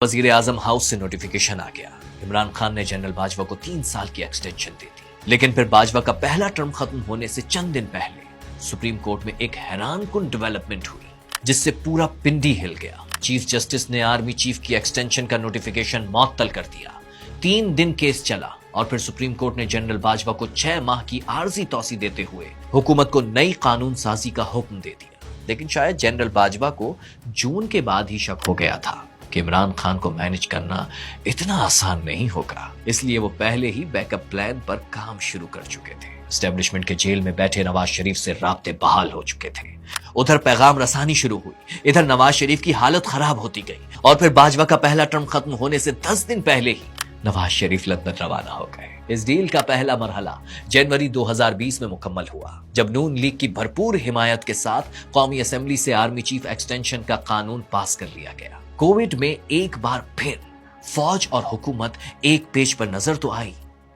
वजीर आजम हाउस से नोटिफिकेशन आ गया। इमरान खान ने जनरल बाजवा को 3 साल की एक्सटेंशन दे दी। लेकिन फिर बाजवा का पहला टर्म खत्म होने से चंद दिन पहले सुप्रीम कोर्ट में एक हैरानकुन डेवलपमेंट हुई जिससे पूरा पिंडी हिल गया। चीफ जस्टिस ने आर्मी चीफ की एक्सटेंशन का नोटिफिकेशन मअतल कर दिया। 3 दिन केस चला और फिर सुप्रीम कोर्ट ने जनरल बाजवा को 6 माह की आर्जी तौसी देते हुए हुकूमत को नई कानून साजी का हुक्म दे दिया। लेकिन शायद जनरल बाजवा को जून के बाद ही शक हो गया था कि इमरान खान को मैनेज करना इतना आसान नहीं होगा, इसलिए वो पहले ही बैकअप प्लान पर काम शुरू कर चुके थे। एस्टेब्लिशमेंट के जेल में बैठे नवाज शरीफ से राब्ते बहाल हो चुके थे। उधर पैगाम रसानी शुरू हुई, इधर नवाज शरीफ की हालत खराब होती गई और फिर बाजवा का पहला टर्म खत्म होने से 10 दिन पहले ही नवाज शरीफ लंदन रवाना हो गए। इस डील का पहला मरहला जनवरी 2020 में मुकम्मल हुआ, जब नून लीग की भरपूर हिमायत के साथ कौमी असेंबली से आर्मी चीफ एक्सटेंशन का कानून पास कर लिया गया। कोविड में एक बार फिर फौज और हुकूमत एक पेज पर नजर तो आई,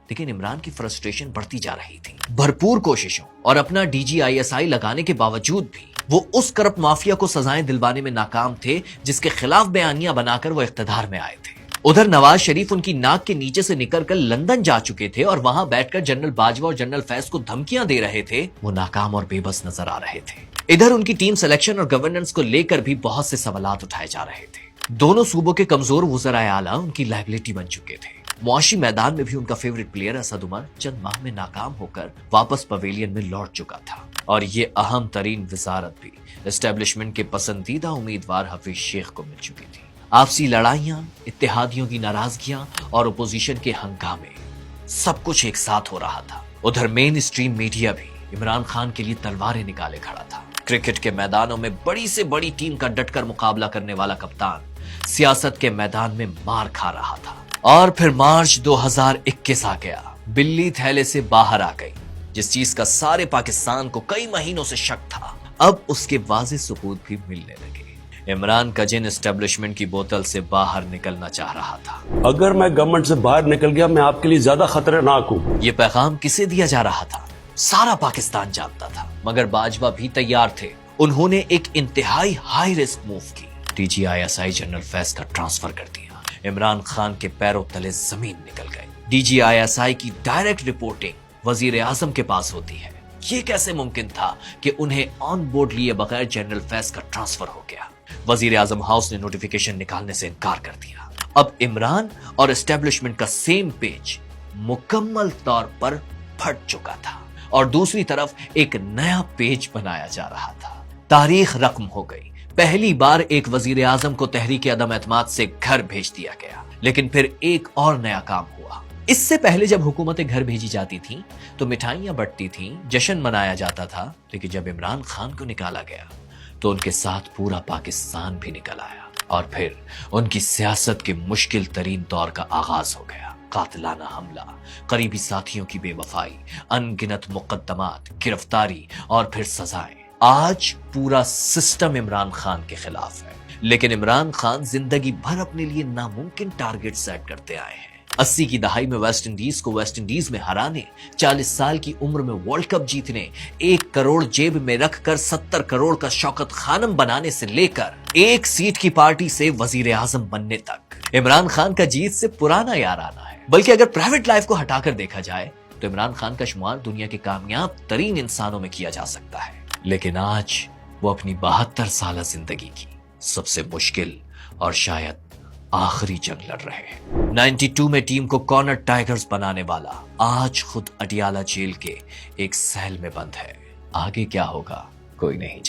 लेकिन इमरान की फ्रस्ट्रेशन बढ़ती जा रही थी। भरपूर कोशिशों और अपना DGISI लगाने के बावजूद भी वो उस करप्ट माफिया को सजाएं दिलवाने में नाकाम थे जिसके खिलाफ बयानियां बनाकर वो इख्तिदार में आए थे। उधर नवाज शरीफ उनकी नाक के नीचे से निकलकर लंदन जा चुके थे और वहां बैठकर जनरल बाजवा और जनरल फैज को धमकियां दे रहे थे। वो नाकाम और बेबस नजर आ रहे थे। इधर उनकी टीम सिलेक्शन और गवर्नेंस को लेकर भी बहुत से सवालात उठाए जा रहे थे। दोनों सूबों के कमजोर वुज़राए आला उनकी लायबिलिटी बन चुके थे। मुआशी मैदान में भी उनका फेवरेट प्लेयर असद उमर चंद माह में नाकाम होकर वापस पवेलियन में लौट चुका था और ये अहम तरीन वजारत भी एस्टेब्लिशमेंट के पसंदीदा उम्मीदवार हफीज शेख को मिल चुकी थी। आपसी लड़ाइयां, इत्तेहादियों की नाराजगियां और अपोजिशन के हंगामे, सब कुछ एक साथ हो रहा था। उधर मेन स्ट्रीम मीडिया भी इमरान खान के लिए तलवारें निकाले खड़ा था। क्रिकेट के मैदानों में बड़ी से बड़ी टीम का डटकर मुकाबला करने वाला कप्तान सियासत के मैदान में मार खा रहा था। और फिर मार्च 2021 आ गया। बिल्ली थैले से बाहर आ गई। जिस चीज का सारे पाकिस्तान को कई महीनों से शक था, अब उसके वाज़ेह सबूत भी मिलने लगे। इमरान का जिन एस्टेब्लिशमेंट की बोतल से बाहर निकलना चाह रहा था। अगर मैं गवर्नमेंट से बाहर निकल गया, मैं आपके लिए ज्यादा खतरनाक हूँ। ये पैगाम किसे दिया जा रहा था, सारा पाकिस्तान जानता था, मगर बाजवा भी तैयार थे। उन्होंने एक इंतहाई हाई रिस्क मूव की। DGISI जनरल फैज का ट्रांसफर कर दिया। इमरान खान के पैरों तले जमीन निकल गई। DGISI की डायरेक्ट रिपोर्टिंग वजीर आजम के पास होती है। ये कैसे मुमकिन था कि उन्हें ऑन बोर्ड लिए बगैर जनरल फैज का ट्रांसफर हो गया। वजीर आजम हाउस ने नोटिफिकेशन निकालने से इनकार कर दिया। अब इमरान और एस्टेब्लिशमेंट का सेम पेज मुकम्मल तौर पर फट चुका था और दूसरी तरफ एक नया पेज बनाया जा रहा था। तारीख रकम हो गई। पहली बार एक वजीर आजम को तहरीक अदम एतमाद से घर भेज दिया गया। लेकिन फिर एक और नया काम हुआ। इससे पहले जब हुकूमतें घर भेजी जाती थीं तो मिठाइयां बंटती थीं, जश्न मनाया जाता था। लेकिन जब इमरान खान को निकाला गया तो उनके साथ पूरा पाकिस्तान भी निकल आया और फिर उनकी सियासत के मुश्किल तरीन दौर का आगाज हो गया। कातिलाना हमला, करीबी साथियों की बेवफाई, अनगिनत मुकद्दमात, गिरफ्तारी और फिर सजाएं। आज पूरा सिस्टम इमरान खान के खिलाफ है। लेकिन इमरान खान जिंदगी भर अपने लिए नामुमकिन टारगेट सेट करते आए हैं। 80 की दहाई में वेस्ट इंडीज को वेस्ट इंडीज में हराने, 40 साल की उम्र में वर्ल्ड कप जीतने, 1 करोड़ जेब में रखकर 70 करोड़ का शौकत खानम बनाने से लेकर 1 सीट की पार्टी से वजीर आजम बनने तक, इमरान खान का जीत से पुराना याराना है। बल्कि अगर प्राइवेट लाइफ को हटाकर देखा जाए तो इमरान खान का शुमार दुनिया के कामयाब तरीन इंसानों में किया जा सकता है। लेकिन आज वो अपनी 72 साल जिंदगी की सबसे मुश्किल और शायद आखिरी जंग लड़ रहे हैं। 92 में टीम को कॉर्नर टाइगर्स बनाने वाला आज खुद अडियाला जेल के एक सेल में बंद है। आगे क्या होगा कोई नहीं जानता।